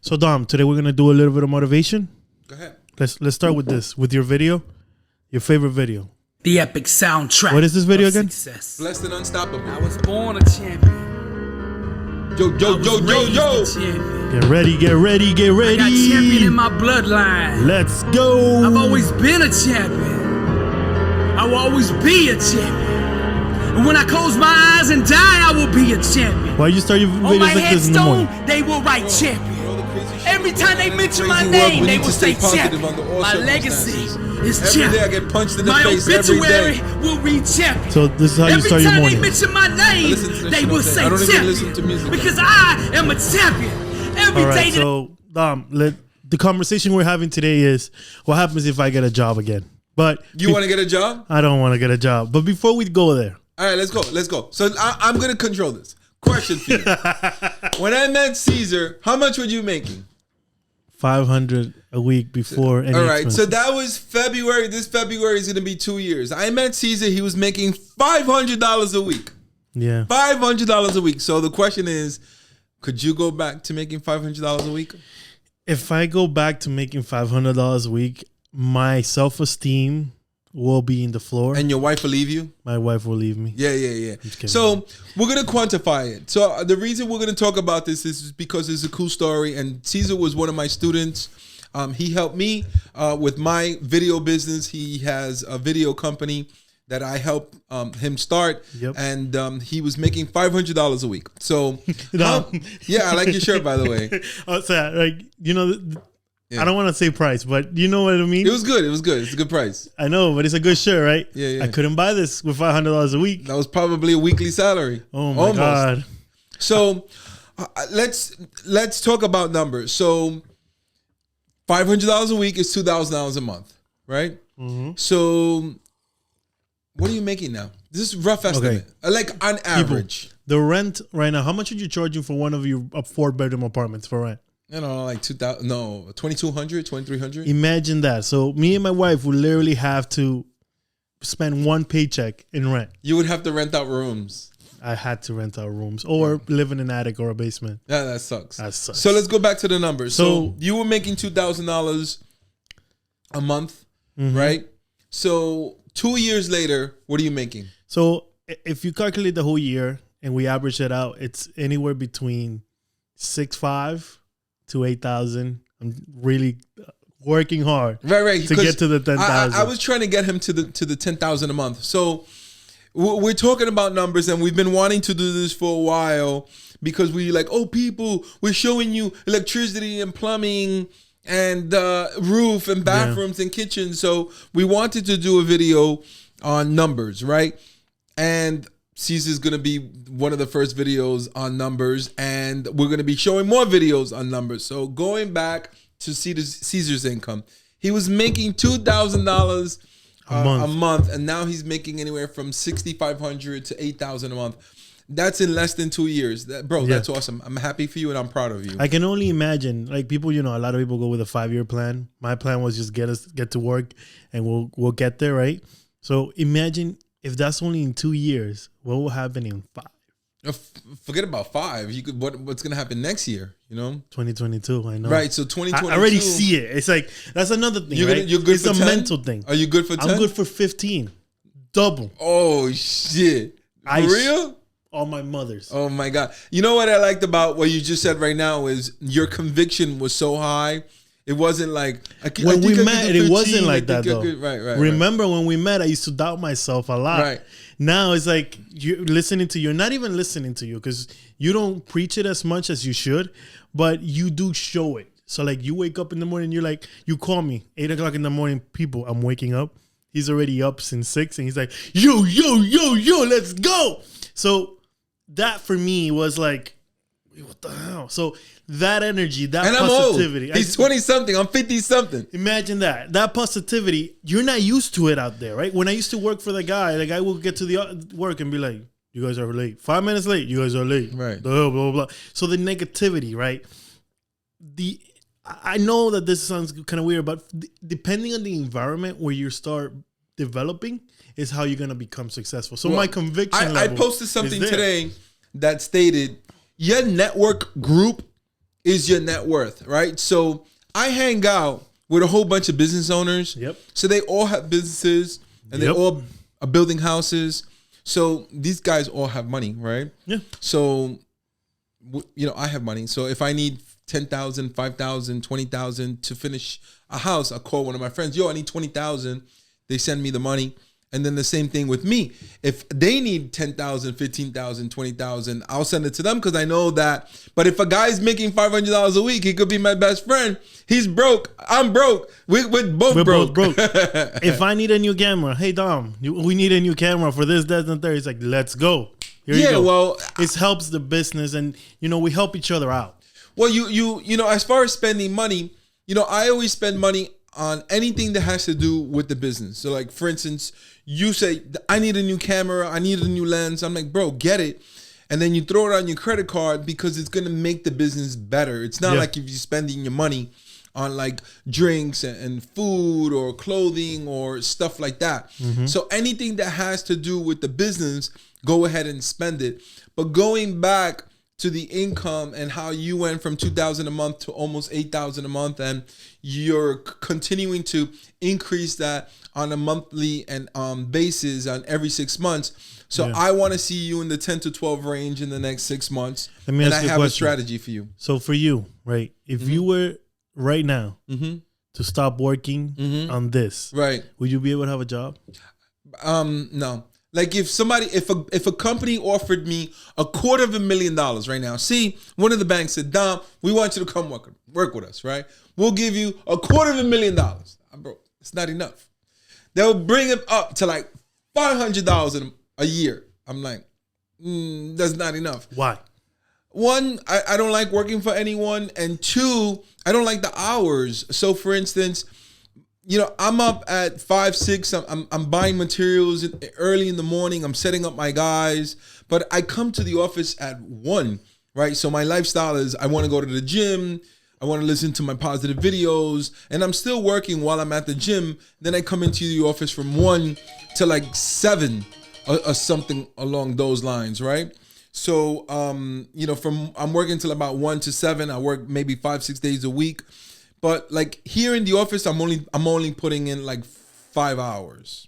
So Dom, today we're gonna do a little bit of motivation. Go ahead. Let's start with this, with your video, your favorite video. The epic soundtrack. What is this video again? Success. Blessed and unstoppable. I was born a champion. Yo. Get ready, get ready, get ready. I got champion in my bloodline. Let's go. I've always been a champion. I will always be a champion. And when I close my eyes and die, I will be a champion. Why you start your On videos my like this in the headstone, morning? they will write champion. Every time they mention my name, they will say champion. My legacy is champion. Every day I get punched in the My face every obituary day. will read champion. So this is how you start your Every morning. time they mention my name, they will say I don't even listen to champion. music. Because I am a champion. Every All right, day that so Dom, the conversation we're having today is what happens if I get a job again. But You want to get a job? I don't want to get a job. But before we go there, All right, let's go. So I'm going to control this. Question for you. When I met Caesar, how much were you making? $500 a week before any All right, expenses. so that was February. This February is going to be 2 years. I met Caesar. He was making $500 a week. Yeah. $500 a week. So the question is, could you go back to making $500 a week? If I go back to making $500 a week, my self-esteem will be in the floor. And your wife will leave you? My wife will leave me. Yeah. kidding. So we're going to quantify it. So the reason we're going to talk about this is because it's a cool story. And Caesar was one of my students. He helped me with my video business. He has a video company that I helped him start. Yep. And he was making $500 a week. So, yeah, I like your shirt, by the way. So, like, you know, I don't want to say price, but you know what I mean? It was good. It's a good price. I know, but it's a good shirt, right? Yeah. I couldn't buy this with $500 a week. That was probably a weekly salary. Oh, my God. So let's talk about numbers. So $500 a week is $2,000 a month, right? Mm-hmm. So what are you making now? This is rough estimate. Like on average. The rent right now, how much are you charging for one of your 4-bedroom apartments for rent? You know, like 2,200, 2,300. Imagine that. So me and my wife would literally have to spend one paycheck in rent. You would have to rent out rooms. I had to rent out rooms or live in an attic or a basement. Yeah, that sucks. That sucks. So let's go back to the numbers. So So- you were making $2,000 a month, right? So 2 years later, what are you making? So if you calculate the whole year and we average it out, it's anywhere between 6,500 to 8,000. I'm really working hard Right. to get to the 10,000. I was trying to get him to the 10,000 a month. So we're talking about numbers, and we've been wanting to do this for a while because we like, people, we're showing you electricity and plumbing and roof and bathrooms and kitchens. So we wanted to do a video on numbers, right? And Caesar's going to be one of the first videos on numbers, and we're going to be showing more videos on numbers. So going back to Caesar's income, he was making $2,000 a month, and now he's making anywhere from $6,500 to $8,000 a month. That's in less than 2 years. That's awesome. I'm happy for you, and I'm proud of you. I can only imagine, like, people, a lot of people go with a 5-year plan. My plan was just get to work, and we'll get there, right? So imagine if that's only in 2 years, what will happen in 5? Forget about 5. You could what's gonna happen next year? 2022. I know. Right. So 2022. I already see it. It's like that's another thing. You're good it's for a 10? mental thing. Are you good for 10? I'm good for 15. Double. Oh shit! For real? All my mothers. Oh my God! You know what I liked about what you just said right now is your conviction was so high. It wasn't like when we met, it wasn't like that though. Right. Remember when we met, I used to doubt myself a lot. Right. Now it's like you're listening to you. You're not even listening to you because you don't preach it as much as you should, but you do show it. So like you wake up in the morning, you're like, you call me 8 o'clock in the morning. People, I'm waking up. He's already up since 6, and he's like, yo, let's go. So that for me was like, what the hell? So that energy, that and positivity. I'm old. He's 20-something. I'm 50-something. Imagine that. That positivity, you're not used to it out there, right? When I used to work for the guy will get to the work and be like, you guys are late. 5 minutes late, you guys are late. Right. Blah, blah, blah. So the negativity, right? I know that this sounds kind of weird, but depending on the environment where you start developing is how you're going to become successful. So my conviction I posted something today that stated your network group is your net worth, right? So I hang out with a whole bunch of business owners. Yep. So they all have businesses and they all are building houses. So these guys all have money, right? Yeah. So, I have money. So if I need 10,000, 5,000, 20,000 to finish a house, I call one of my friends. Yo, I need 20,000. They send me the money. And then the same thing with me. If they need 10,000, 15,000, 20,000, I'll send it to them because I know that. But if a guy's making $500 a week, he could be my best friend. He's broke. I'm broke. We're both broke. If I need a new camera, hey Dom, we need a new camera for this, that, and third. He's like, let's go. Here you go. Well, it helps the business, and we help each other out. Well, as far as spending money, I always spend money on anything that has to do with the business. So like, for instance, you say, I need a new camera, I need a new lens. I'm like, bro, get it. And then you throw it on your credit card because it's going to make the business better. It's not like if you're spending your money on like drinks and food or clothing or stuff like that. Mm-hmm. So anything that has to do with the business, go ahead and spend it. But going back to the income and how you went from $2,000 a month to almost $8,000 a month, and you're continuing to increase that on a monthly and basis on every 6 months. So I want to see you in the 10 to 12 range in the next 6 months. Let me ask you a question. A strategy for you. So for you, right? If you were right now to stop working on this, right, would you be able to have a job? No. Like if a company offered me $250,000 right now. See, one of the banks said, Dom, we want you to come work with us, right? We'll give you $250,000. Bro, it's not enough. They'll bring it up to like $500 a year. I'm like, that's not enough. Why? One, I don't like working for anyone, and two, I don't like the hours. So for instance, I'm up at 5, 6. I'm buying materials early in the morning. I'm setting up my guys, but I come to the office at 1, right? So my lifestyle is I want to go to the gym. I want to listen to my positive videos, and I'm still working while I'm at the gym. Then I come into the office from 1 to like 7 or something along those lines, right? So, I'm working till about 1 to 7. I work maybe 5, 6 days a week. But like here in the office, I'm only putting in like 5 hours.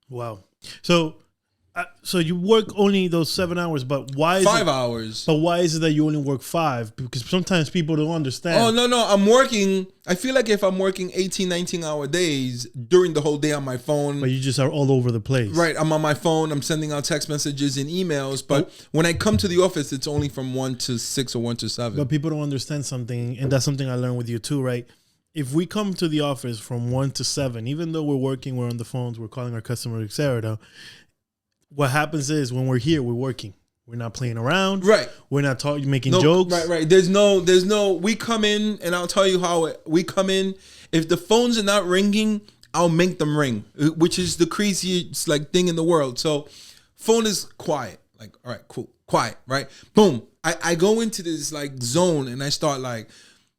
Wow. So you work only those 7 hours, but why is 5 hours? But why is it that you only work 5? Because sometimes people don't understand. Oh, no. I'm working. I feel like if I'm working 18, 19-hour days during the whole day on my phone. But you just are all over the place. Right. I'm on my phone. I'm sending out text messages and emails. But when I come to the office, it's only from 1 to 6 or 1 to 7. But people don't understand something, and that's something I learned with you too, right? If we come to the office from 1 to 7, even though we're working, we're on the phones, we're calling our customers, etc., what happens is when we're here, we're working. We're not playing around. Right. We're not making jokes. Right. There's no, we come in, and I'll tell you how we come in. If the phones are not ringing, I'll make them ring, which is the craziest thing in the world. So phone is quiet. Like, all right, cool. Quiet, right? Boom. I go into this zone, and I start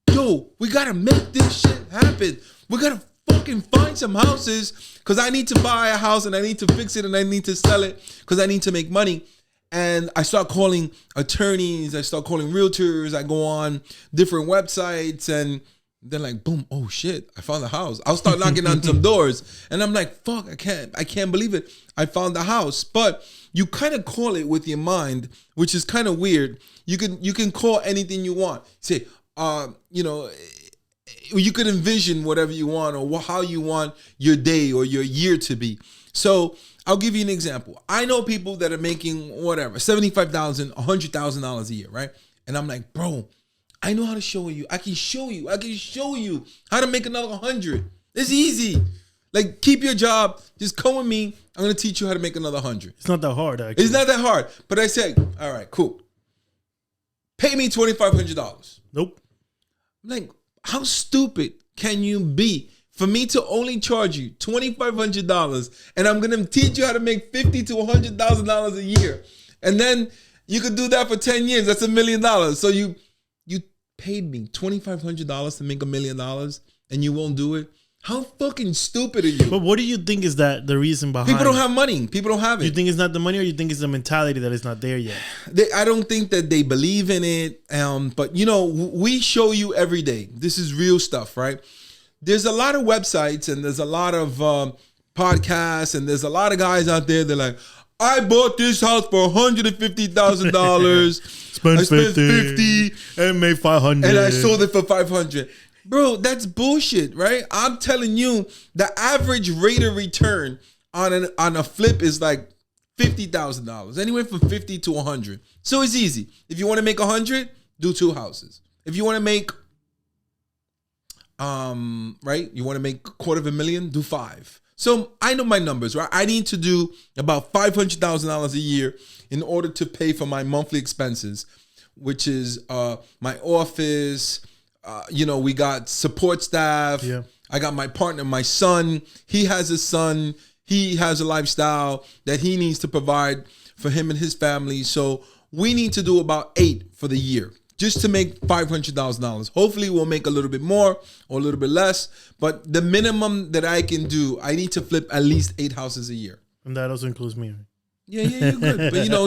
yo, we got to make this shit happen. We got to fucking find some houses because I need to buy a house and I need to fix it and I need to sell it because I need to make money. And I start calling attorneys, I start calling realtors, I go on different websites, and then boom, oh shit, I found a house. I'll start knocking on some doors, and I'm like, fuck, I can't believe it. I found the house. But you kind of call it with your mind, which is kind of weird. You can call anything you want. Say, you could envision whatever you want or how you want your day or your year to be. So I'll give you an example. I know people that are making whatever, $75,000, $100,000 a year, right? And I'm like, bro, I know how to show you. I can show you how to make another 100. It's easy. Keep your job. Just come with me. I'm going to teach you how to make another 100. It's not that hard, actually. It's not that hard. But I said, all right, cool. Pay me $2,500. Nope. I'm like, how stupid can you be for me to only charge you $2,500 and I'm gonna teach you how to make $50,000 to $100,000 a year, and then you could do that for 10 years? That's $1 million. So you paid me $2,500 to make $1 million, and you won't do it. How fucking stupid are you? But what do you think is that the reason behind? People don't have money. People don't have it. You think it's not the money, or you think it's the mentality that it's not there yet? I don't think that they believe in it. But you know, we show you every day. This is real stuff, right? There's a lot of websites and there's a lot of podcasts and there's a lot of guys out there that like, I bought this house for $150,000. I spent 50 and made 500, and I sold it for 500. Bro, that's bullshit, right? I'm telling you, the average rate of return on a flip is like $50,000, anywhere from 50 to 100. So it's easy. If you want to make 100, do 2 houses. If you want to make, right, you want to make $250,000, do 5. So I know my numbers, right? I need to do about $500,000 a year in order to pay for my monthly expenses, which is my office. You know, we got support staff. Yeah. I got my partner, my son. He has a son. He has a lifestyle that he needs to provide for him and his family. So we need to do about 8 for the year just to make $500,000. Hopefully we'll make a little bit more or a little bit less. But the minimum that I can do, I need to flip at least 8 houses a year. And that also includes me. Yeah, you're good. But you know,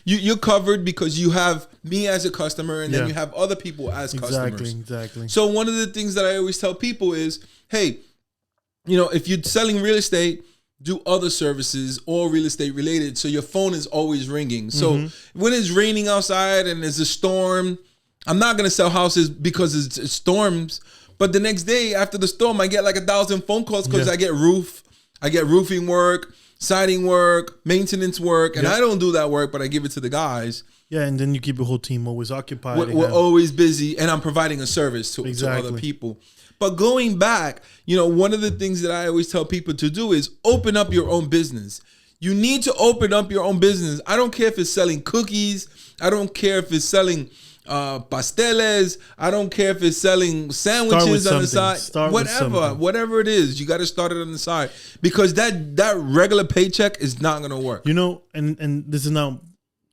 you're covered because you have me as a customer, and then you have other people as customers. Exactly. So one of the things that I always tell people is, hey, you know, if you're selling real estate, do other services or real estate related, so your phone is always ringing. So when it's raining outside and there's a storm, I'm not gonna sell houses because it's storms. But the next day after the storm, I get like 1,000 phone calls because I get roofing work, siding work, maintenance work, and I don't do that work, but I give it to the guys. Yeah, and then you keep your whole team always occupied. We're always busy, and I'm providing a service to other people. But going back, you know, one of the things that I always tell people to do is open up your own business. You need to open up your own business. I don't care if it's selling cookies. I don't care if it's selling pasteles. I don't care if it's selling sandwiches on the side. Whatever it is, you got to start it on the side, because that regular paycheck is not going to work. You know, and this is now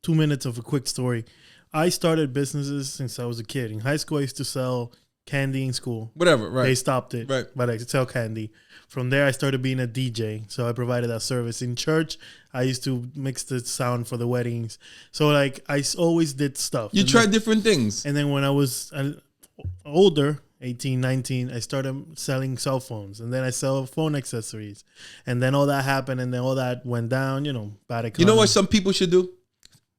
2 minutes of a quick story. I started businesses since I was a kid. In high school, I used to sell candy in school. Whatever, right. They stopped it, right. But I could sell candy. From there, I started being a DJ. So I provided that service. In church, I used to mix the sound for the weddings. So like I always did stuff. You tried different things. And then when I was older, 18, 19, I started selling cell phones. And then I sell phone accessories. And then all that happened. And then all that went down, you know, bad economy. You know what some people should do?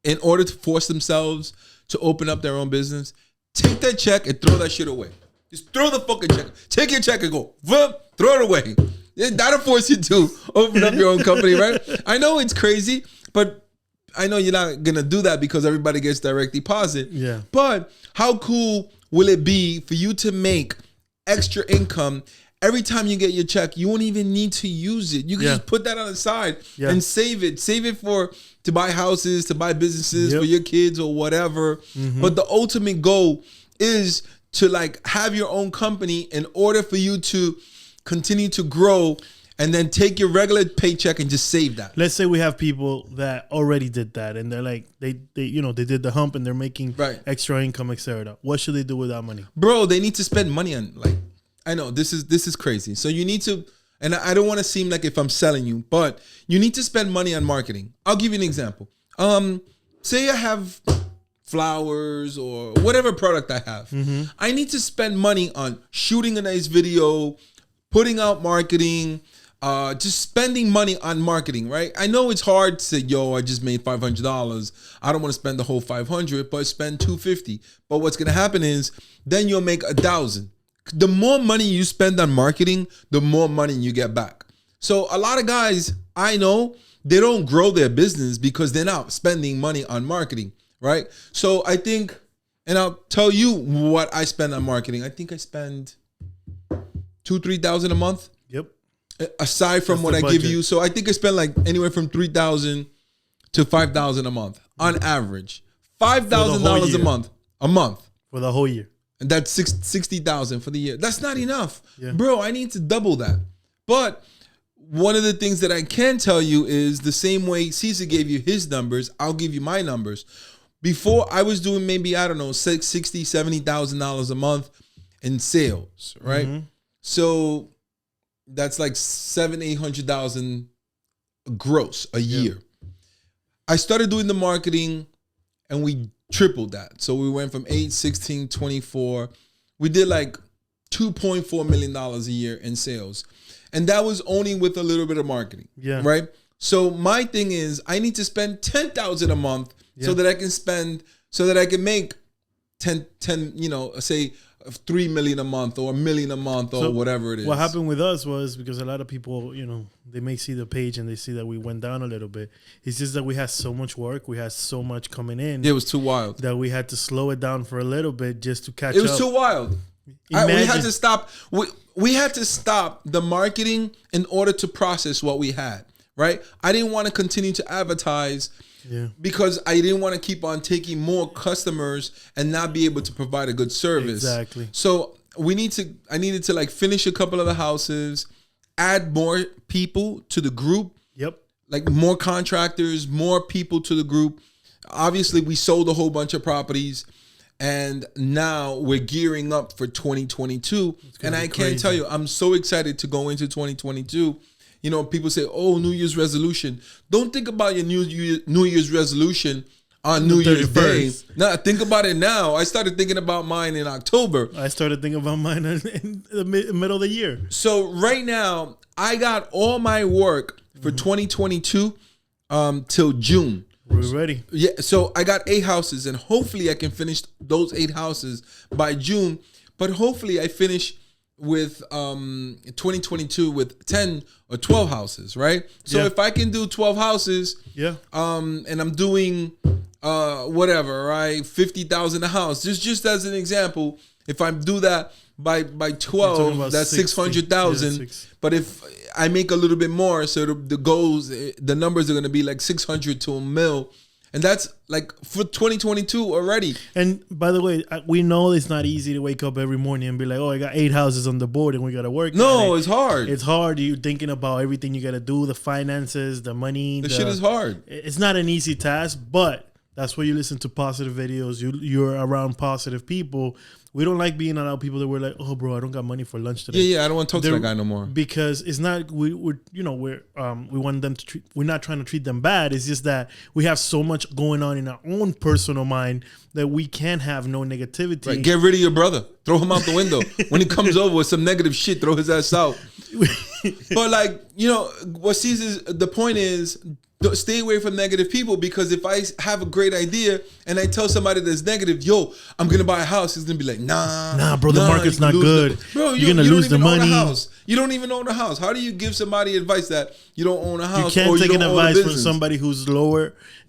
In order to force themselves to open up their own business, take that check and throw that shit away. Just throw the fucking check. Take your check and go, throw it away. That'll force you to open up your own company, right? I know it's crazy, but I know you're not going to do that because everybody gets direct deposit. Yeah. But how cool will it be for you to make extra income every time you get your check? You won't even need to use it. You can just put that on the side and save it. Save it to buy houses, to buy businesses for your kids or whatever. But the ultimate goal is to like have your own company in order for you to continue to grow, and then take your regular paycheck and just save that. Let's say we have people that already did that, and they're like, they you know, they did the hump and they're making extra income, etc. What should they do with that money? Bro, they need to spend money on, like, I know this is crazy. So you need to, and I don't want to seem like if I'm selling you, but you need to spend money on marketing. I'll give you an example. Say I have flowers or whatever product I have. I need to spend money on shooting a nice video, putting out marketing, just spending money on marketing, right? I know it's hard to say, yo, I just made $500. I don't want to spend the whole $500, but spend $250. But what's going to happen is then you'll make $1,000. The more money you spend on marketing, the more money you get back. So a lot of guys I know, they don't grow their business because they're not spending money on marketing, right? So I think, and I'll tell you what I spend on marketing. I think I spend $2,000-3,000 a month. Yep. Aside from what I give you. So I think I spend like anywhere from $3,000 to $5,000 a month on average. $5,000 a month. For the whole year. And that's $60,000 for the year. That's not enough. Yeah. Bro, I need to double that. But one of the things that I can tell you is the same way Caesar gave you his numbers, I'll give you my numbers. Before I was doing maybe, I don't know, $60,000, $70,000 a month in sales, right? So That's like $700,000-800,000 gross a year. I started doing the marketing and we tripled that. So we went from 8, 16, 24. We did like $2.4 million a year in sales. And that was only with a little bit of marketing. Yeah. Right? So my thing is I need to spend $10,000 a month so that I can make 10, say $3 million a month or $1 million a month or whatever it is. What happened with us was because a lot of people, they may see the page and they see that we went down a little bit. It's just that we had so much work. We had so much coming in. It was too wild. That we had to slow it down for a little bit just to catch up. It was too wild. We had to stop. We had to stop the marketing in order to process what we had, right? I didn't want to continue to advertise because I didn't want to keep on taking more customers and not be able to provide a good service. Exactly. So I needed to like finish a couple of the houses, add more people to the group. Yep. Like more contractors, more people to the group. Obviously, we sold a whole bunch of properties. And now we're gearing up for 2022. And I can't tell you, I'm so excited to go into 2022. People say, oh, New Year's resolution. Don't think about your New Year's resolution on New Year's Day. No, think about it now. I started thinking about mine in October. I started thinking about mine in the middle of the year. So right now, I got all my work for 2022 till June. We're ready. Yeah, so I got 8 houses, and hopefully I can finish those 8 houses by June. But hopefully I finish with 2022 with 10 or 12 houses, right? So if I can do 12 houses, and I'm doing whatever, right, 50,000 a house. Just as an example, if I do that by 12, that's 600,000. But if I make a little bit more, so the numbers are going to be like 600 to $1 million. And that's like for 2022 already. And by the way, we know it's not easy to wake up every morning and be like, oh, I got 8 houses on the board and we got to work. No, it's hard. It's hard. You're thinking about everything you got to do, the finances, the money. The shit is hard. It's not an easy task, but that's why you listen to positive videos. You're around positive people. We don't like being around people that we're like, oh, bro, I don't got money for lunch today. Yeah, I don't want to talk to that guy no more. Because it's not we want them to treat. We're not trying to treat them bad. It's just that we have so much going on in our own personal mind that we can't have no negativity. Right. Get rid of your brother. Throw him out the window. When he comes over with some negative shit, throw his ass out. But the point is, stay away from negative people, because if I have a great idea and I tell somebody that's negative, yo, I'm gonna buy a house, he's gonna be like, nah, bro, the market's not good. Bro, you're gonna lose the money. You don't even own a house. How do you give somebody advice that you don't own a house? You can't take an advice from somebody who's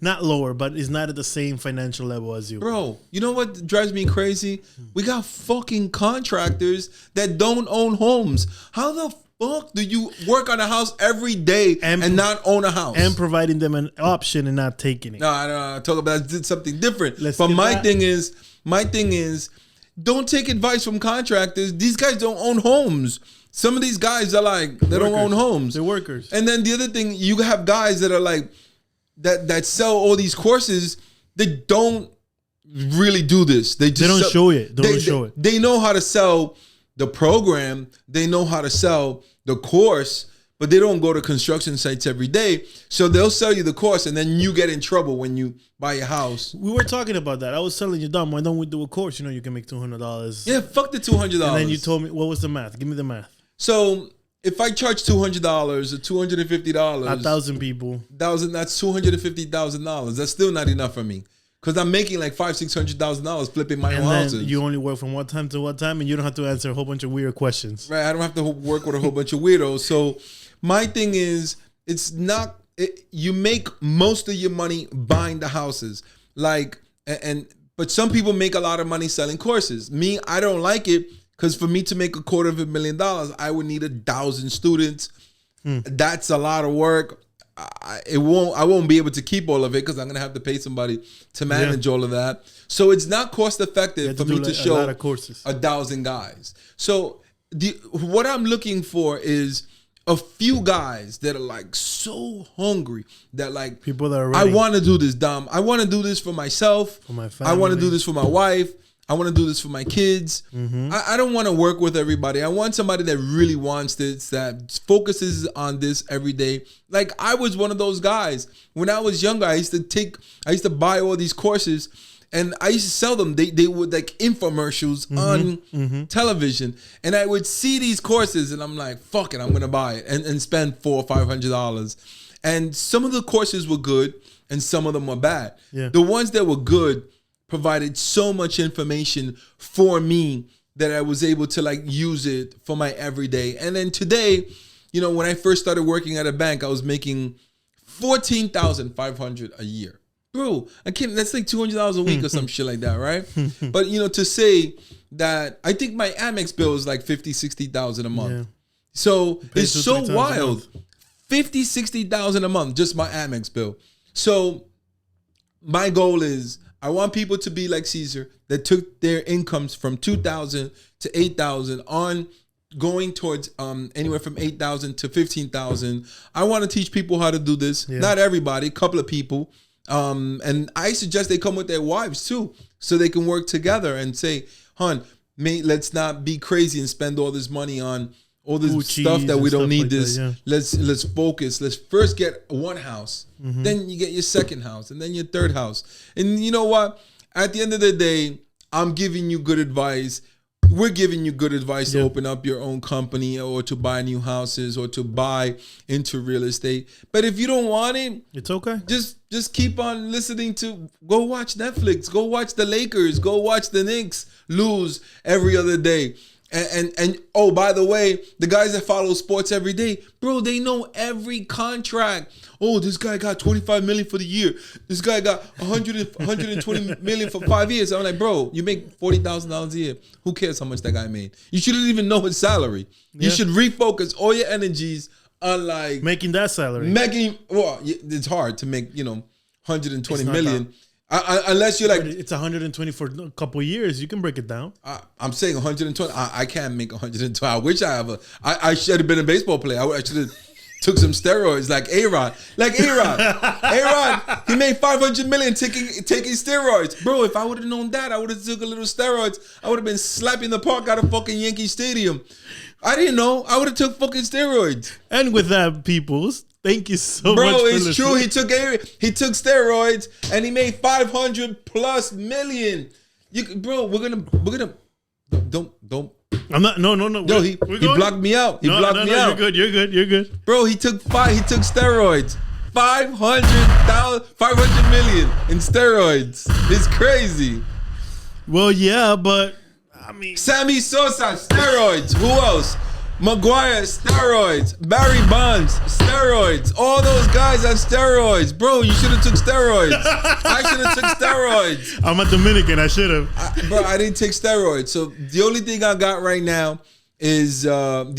not lower, but is not at the same financial level as you. Bro, you know what drives me crazy? We got fucking contractors that don't own homes. How the fuck do you work on a house every day and not own a house? And providing them an option and not taking it. No, talk about something different. But my thing is, don't take advice from contractors. These guys don't own homes. Some of these guys are like, they don't own homes. They're workers. And then the other thing, you have guys that are like, that sell all these courses. They don't really do this. They don't show it. They don't show it. They know how to sell the program, they know how to sell the course, but they don't go to construction sites every day. So they'll sell you the course, and then you get in trouble when you buy a house. We were talking about that. I was telling you, Dom, why don't we do a course? You can make $200. Yeah, fuck the $200. And then you told me, what was the math? Give me the math. So if I charge $200 or $250, 1,000 people, that's $250,000. That's still not enough for me. Because I'm making like $500,000-600,000 flipping my own houses. And you only work from what time to what time, and you don't have to answer a whole bunch of weird questions. Right, I don't have to work with a whole bunch of weirdos. So my thing is, you make most of your money buying the houses. But some people make a lot of money selling courses. Me, I don't like it, because for me to make $250,000, I would need 1,000 students. That's a lot of work. I won't be able to keep all of it, because I'm gonna have to pay somebody to manage all of that. So it's not cost effective for me to show 1,000 guys. So what I'm looking for is a few guys that are like so hungry that like people that are ready. I want to do this, Dom. I want to do this for myself. For my family. I want to do this for my wife. I want to do this for my kids. I don't want to work with everybody. I want somebody that really wants this, that focuses on this every day. Like I was one of those guys. When I was younger, I used to buy all these courses and I used to sell them. They were like infomercials on television. And I would see these courses and I'm like, fuck it, I'm going to buy it and spend $400 or $500. And some of the courses were good and some of them were bad. Yeah. The ones that were good provided so much information for me that I was able to like use it for my everyday. And then today, you know, when I first started working at a bank, I was making $14,500 a year. Bro, I can't, that's like $200 a week or some shit like that, right? But you know, to say that, I think my Amex bill is like $50,000-$60,000 a month. Yeah. So it's so wild. $50,000-$60,000 a month, just my Amex bill. So my goal is, I want people to be like Caesar that took their incomes from $2,000 to $8,000 on going towards anywhere from $8,000 to $15,000. I want to teach people how to do this. Yeah. Not everybody, a couple of people. And I suggest they come with their wives too, so they can work together and say, "Hon, let's not be crazy and spend all this money on all this stuff that we don't need. This let's focus. Let's first get one house, then you get your second house, and then your third house. And you know what? At the end of the day, I'm giving you good advice. We're giving you good advice to open up your own company or to buy new houses or to buy into real estate. But if you don't want it, it's okay. Just keep on listening to, go watch Netflix, go watch the Lakers, go watch the Knicks lose every other day. And oh, by the way, the guys that follow sports every day, bro, they know every contract. Oh, this guy got $25 million for the year. This guy got $120 million for 5 years. I'm like, bro, you make $40,000 a year. Who cares how much that guy made? You shouldn't even know his salary. You should refocus all your energies on like making that salary. Well, it's hard to make, 120 million. Unless you're like, it's 120 for a couple of years, you can break it down. I'm saying 120. I can't make 120. I wish I should have been a baseball player. I should have took some steroids like A-Rod. A-Rod, he made $500 million taking steroids. Bro, if I would have known that, I would have took a little steroids. I would have been slapping the park out of fucking Yankee Stadium. I didn't know. I would have took fucking steroids. And with that, peoples, thank you so much. Bro, it's true. He took steroids and he made $500+ million. Bro, we're gonna don't. I'm not. No. Yo, he blocked me out. He blocked me out. You're good. Bro, he took steroids. $500 million in steroids. It's crazy. Well, yeah, but I mean, Sammy Sosa, steroids. Who else? Maguire, steroids. Barry Bonds, steroids. All those guys are steroids. Bro, you should have took steroids. I should have took steroids. I'm a Dominican. I should have. Bro, I didn't take steroids. So the only thing I got right now is real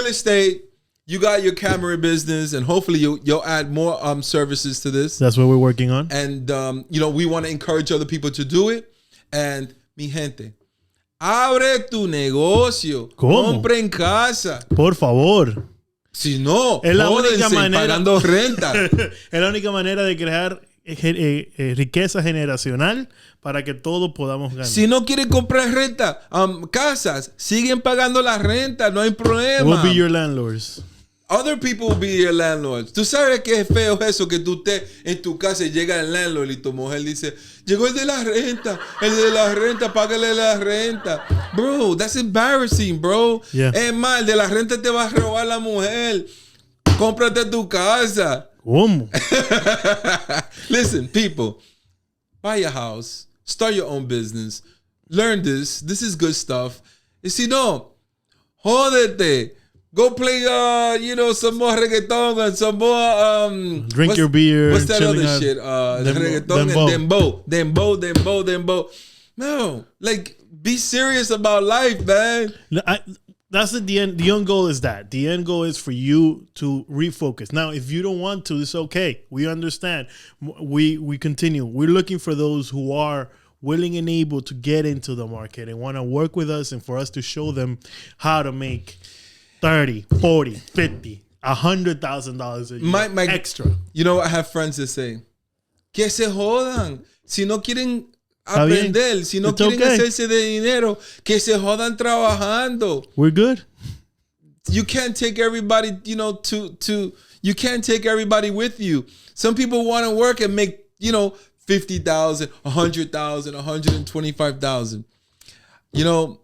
estate. You got your camera business, and hopefully you'll add more services to this. That's what we're working on. And we want to encourage other people to do it. And mi gente, abre tu negocio. ¿Cómo? Compre en casa. Por favor. Si no, es la única manera, pagando renta. Es la única manera de crear riqueza generacional para que todos podamos ganar. Si no quieren comprar renta, casas, siguen pagando la renta, no hay problema. We'll be your landlords. Other people will be your landlords. Tú sabes que es feo eso, que tú estés en tu casa y llega el landlord y tu mujer dice, llegó el de la renta, págale la renta. Bro, that's embarrassing, bro. Yeah. Es más, el de la renta te va a robar la mujer. Cómprate tu casa. ¿Cómo? Listen, people, buy a house, start your own business, learn this. This is good stuff. Y si no, jódete. Go play, some more reggaeton and some more, drink your beer. What's that other shit? Reggaeton and dembow. No, like, be serious about life, man. That's the end. The end goal is that. The end goal is for you to refocus. Now, if you don't want to, it's okay. We understand. We continue. We're looking for those who are willing and able to get into the market and want to work with us and for us to show them how to make 30, 40, 50, $100,000 a year extra. You know, I have friends that say, que se jodan. Si no quieren aprender. Si no It's quieren okay. hacerse de dinero, que se jodan trabajando. We're good. You can't take everybody, you can't take everybody with you. Some people want to work and make, $50,000, $100,000, $125,000.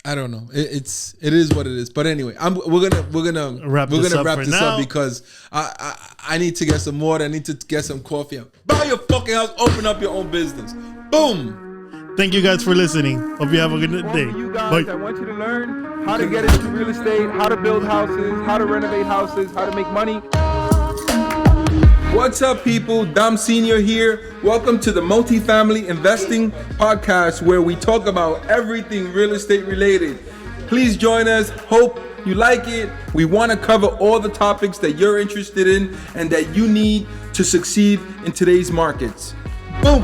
I don't know. It is what it is. But anyway, we're gonna wrap this up because I need to get some water. I need to get some coffee. Buy your fucking house. Open up your own business. Boom. Thank you guys for listening. Hope you have a good day. You guys, I want you to learn how to get into real estate, how to build houses, how to renovate houses, how to make money. What's up, people? Dom Sr. here. Welcome to the Multifamily Investing Podcast, where we talk about everything real estate related. Please join us. Hope you like it. We want to cover all the topics that you're interested in and that you need to succeed in today's markets. Boom.